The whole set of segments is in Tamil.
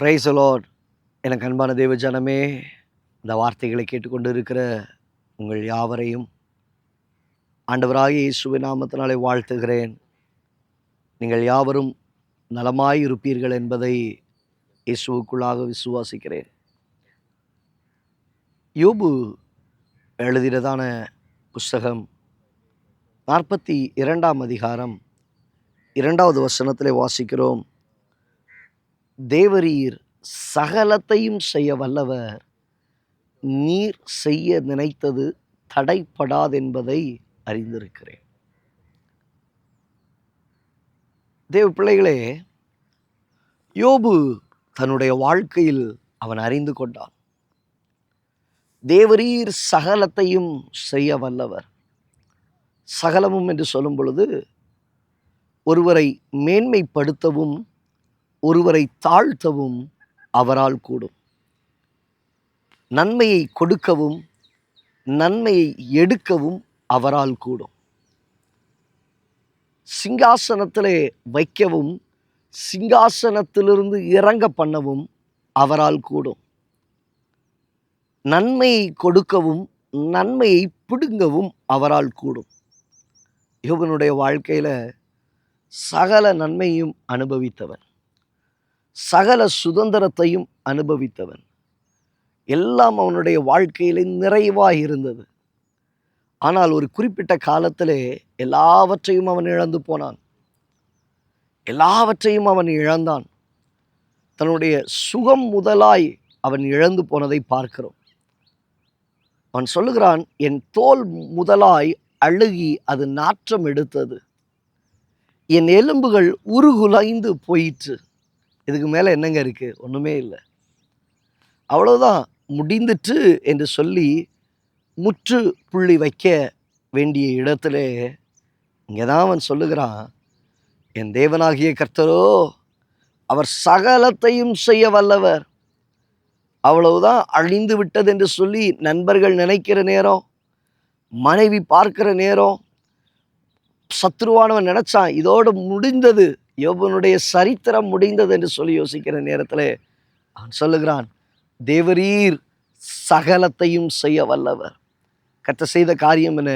Praise the Lord. எனக்கு அன்பான தேவ ஜனமே, இந்த வார்த்தைகளை கேட்டுக்கொண்டு இருக்கிற உங்கள் யாவரையும் ஆண்டவராகிய இயேசுவின் நாமத்தினாலே வாழ்த்துகிறேன். நீங்கள் யாவரும் நலமாய் இருப்பீர்கள் என்பதை இயேசுவுக்குள்ளாக விசுவாசிக்கிறேன். யோபு எழுதினதான புஸ்தகம் 42ஆம் அதிகாரம் 2வது வசனத்திலே வாசிக்கிறோம். தேவரீர் சகலத்தையும் செய்ய வல்லவர், நீர் செய்ய நினைத்தது தடைப்படாதென்பதை அறிந்திருக்கிறேன். தேவ பிள்ளைகளே, யோபு தன்னுடைய வாழ்க்கையில் அவன் அறிந்து கொண்டான். தேவரீர் சகலத்தையும் செய்ய வல்லவர். சகலமும் என்று சொல்லும் பொழுது ஒருவரை மேன்மைப்படுத்தவும் ஒருவரை தாழ்த்தவும் அவரால் கூடும். நன்மையை கொடுக்கவும் நன்மையை எடுக்கவும் அவரால் கூடும். சிங்காசனத்திலே வைக்கவும் சிங்காசனத்திலிருந்து இறங்க பண்ணவும் அவரால் கூடும். நன்மையை கொடுக்கவும் நன்மையை பிடுங்கவும் அவரால் கூடும். யோபனுடைய வாழ்க்கையில சகல நன்மையும் அனுபவித்தவன், சகல சுதந்திரத்தையும் அனுபவித்தவன். எல்லாம் அவனுடைய வாழ்க்கையிலே நிறைவாக இருந்தது. ஆனால் ஒரு குறிப்பிட்ட காலத்திலே எல்லாவற்றையும் அவன் இழந்து போனான். எல்லாவற்றையும் அவன் இழந்தான். தன்னுடைய சுகம் முதலாய் அவன் இழந்து போனதை பார்க்கிறோம். அவன் சொல்லுகிறான், என் தோல் முதலாய் அழுகி அது நாற்றம் எடுத்தது, என் எலும்புகள் உருகுலைந்து போயிற்று. இதுக்கு மேலே என்னங்க இருக்கு? ஒன்றுமே இல்லை. அவ்வளோதான், முடிந்துட்டு என்று சொல்லி முற்று புள்ளி வைக்க வேண்டிய இடத்துல இங்கே தான் அவன் சொல்லுகிறான், என் தேவனாகிய கர்த்தரோ அவர் சகலத்தையும் செய்ய வல்லவர். அவ்வளவுதான், அழிந்து விட்டது என்று சொல்லி நண்பர்கள் நினைக்கிற நேரம், மனைவி பார்க்கிற நேரம், சத்ருவானவன் நினைச்சான் இதோடு முடிந்தது, யோபனுடைய சரித்திரம் முடிந்தது என்று சொல்லி யோசிக்கிற நேரத்தில் அவன் சொல்லுகிறான், தேவரீர் சகலத்தையும் செய்ய வல்லவர். கர்த்தர் செய்த காரியம் என்ன?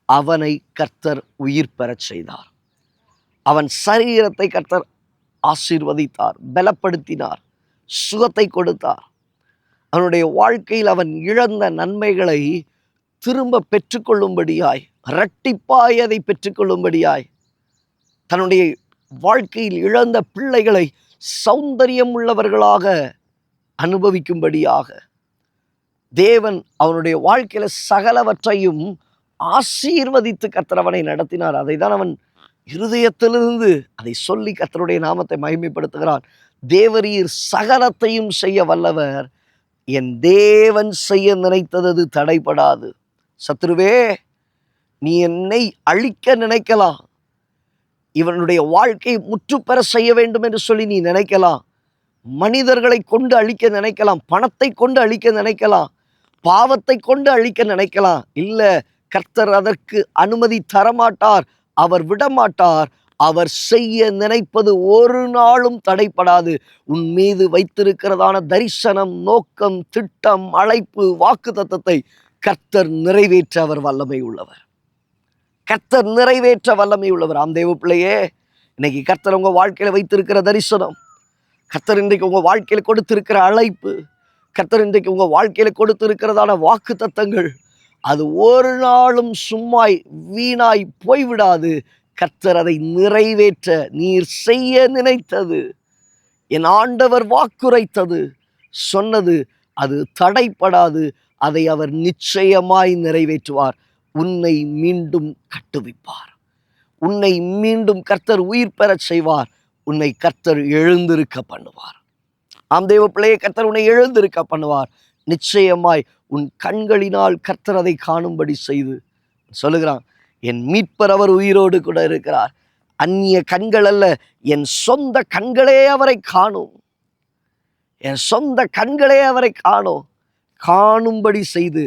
அவனை கர்த்தர் உயிர் பெறச் செய்தார். அவன் சரீரத்தை கர்த்தர் ஆசீர்வதித்தார், பலப்படுத்தினார், சுகத்தை கொடுத்தார். அவனுடைய வாழ்க்கையில் அவன் இழந்த நன்மைகளை திரும்ப பெற்றுக்கொள்ளும்படியாய், இரட்டிப்பாய் அதை பெற்றுக்கொள்ளும்படியாய், தன்னுடைய வாழ்க்கையில் இழந்த பிள்ளைகளை சௌந்தரியம் உள்ளவர்களாக அனுபவிக்கும்படியாக தேவன் அவனுடைய வாழ்க்கையில சகலவற்றையும் ஆசீர்வதித்து கர்த்தர் அவனை நடத்தினார். அதை தான் அவன் இருதயத்திலிருந்து அதை சொல்லி கர்த்தருடைய நாமத்தை மகிமைப்படுத்துகிறான். தேவரீர் சகலத்தையும் செய்ய வல்லவர், என் தேவன் செய்ய நினைத்தது தடைபடாது. சத்ருவே, நீ என்னை அழிக்க நினைக்கலாம், இவனுடைய வாழ்க்கை முற்றுப்பெற செய்ய வேண்டும் என்று சொல்லி நீ நினைக்கலாம், மனிதர்களை கொண்டு அழிக்க நினைக்கலாம், பணத்தை கொண்டு அழிக்க நினைக்கலாம், பாவத்தை கொண்டு அழிக்க நினைக்கலாம். இல்லை, கர்த்தர் அதற்கு அனுமதி தரமாட்டார், அவர் விடமாட்டார். அவர் செய்ய நினைப்பது ஒரு நாளும் தடைப்படாது. உன் மீது வைத்திருக்கிறதான தரிசனம், நோக்கம், திட்டம், அழைப்பு, வாக்குத்தத்தத்தை கர்த்தர் நிறைவேற்ற அவர் வல்லமை உள்ளவர். கர்த்தர் நிறைவேற்ற வல்லமை உள்ளவர். ஆம் தேவ பிள்ளையே, இன்னைக்கு கர்த்தர் உங்க வாழ்க்கையில வைத்திருக்கிற தரிசனம், கர்த்தர் இன்றைக்கு உங்க வாழ்க்கையில கொடுத்திருக்கிற அழைப்பு, கர்த்தர் இன்றைக்கு உங்க வாழ்க்கையில கொடுத்திருக்கிறதான வாக்கு தத்தங்கள், அது ஒரு நாளும் சும்மாய் வீணாய் போய்விடாது. கர்த்தர் அதை நிறைவேற்ற, நீர் செய்ய நினைத்தது, என் ஆண்டவர் வாக்குரைத்தது, சொன்னது, அது தடைப்படாது. அதை அவர் நிச்சயமாய் நிறைவேற்றுவார். உன்னை மீண்டும் கட்டுவிப்பார், உன்னை மீண்டும் கர்த்தர் உயிர் பெறச் செய்வார், உன்னை கர்த்தர் எழுந்திருக்க பண்ணுவார். ஆம் தேவ பிள்ளையை, கர்த்தர் உன்னை எழுந்திருக்க பண்ணுவார். நிச்சயமாய் உன் கண்களினால் கர்த்தர் அதை காணும்படி செய்து சொல்லுகிறான், என் மீட்பர் அவர் உயிரோடு கூட இருக்கிறார். அந்நிய கண்கள் அல்ல, என் சொந்த கண்களே அவரை காணும், என் சொந்த கண்களே அவரை காணும். காணும்படி செய்து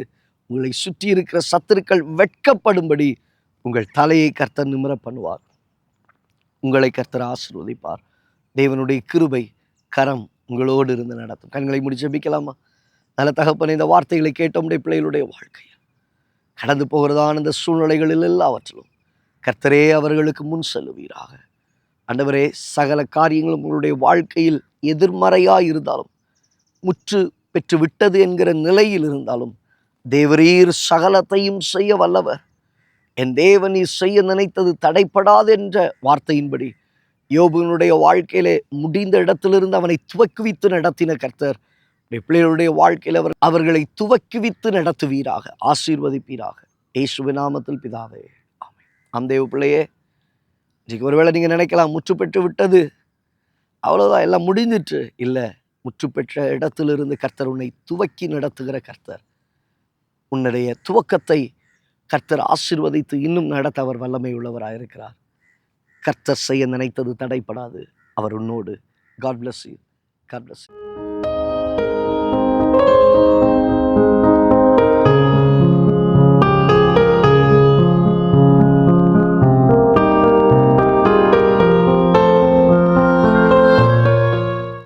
உங்களை சுற்றி இருக்கிற சத்துருக்கள் வெட்கப்படும்படி உங்கள் தலையை கர்த்தர் நிமிர பண்ணுவார். உங்களை கர்த்தர் ஆசீர்வதிப்பார். தேவனுடைய கிருபை கரம் உங்களோடு இருந்து நடத்தும். கண்களை மூடி ஜெபிக்கலாமா? நல்ல தகப்பனே, இந்த வார்த்தைகளை கேட்ட உம்முடைய பிள்ளைகளுடைய வாழ்க்கையில் கடந்து போகிறதான இந்த சூழ்நிலைகளில் எல்லாவற்றிலும் கர்த்தரே அவர்களுக்கு முன் செல்லுவீராக. ஆண்டவரே, சகல காரியங்களும் உங்களுடைய வாழ்க்கையில் எதிர்மறையாய் இருந்தாலும், முற்று பெற்று விட்டது என்கிற நிலையில் இருந்தாலும், தேவரீர் சகலத்தையும் செய்ய வல்லவர். என் தேவன் நீ செய்ய நினைத்தது தடைப்படாது என்ற வார்த்தையின்படி யோபுவினுடைய வாழ்க்கையிலே முடிந்த இடத்திலிருந்து அவனை துவக்குவித்து நடத்தின கர்த்தர் பிள்ளைகளுடைய வாழ்க்கையில் அவர்களை துவக்குவித்து நடத்துவீராக, ஆசீர்வதிப்பீராக. இயேசுவின் நாமத்தில் பிதாவே, ஆமென். ஆம் தேவ பிள்ளையே, இன்றைக்கு ஒருவேளை நீங்கள் நினைக்கலாம் முற்று பெற்று விட்டது, அவ்வளோதான், எல்லாம் முடிஞ்சிட்டு. இல்லை, முற்று பெற்ற இடத்திலிருந்து கர்த்தர் உன்னை துவக்கி நடத்துகிற கர்த்தர். உன்னுடைய துவக்கத்தை கர்த்தர் ஆசீர்வதித்து இன்னும் நடத்த அவர் வல்லமை உள்ளவராயிருக்கிறார். கர்த்தர் செய்ய நினைத்தது தடைப்படாது. அவர் உன்னோடு. God bless you. God bless you.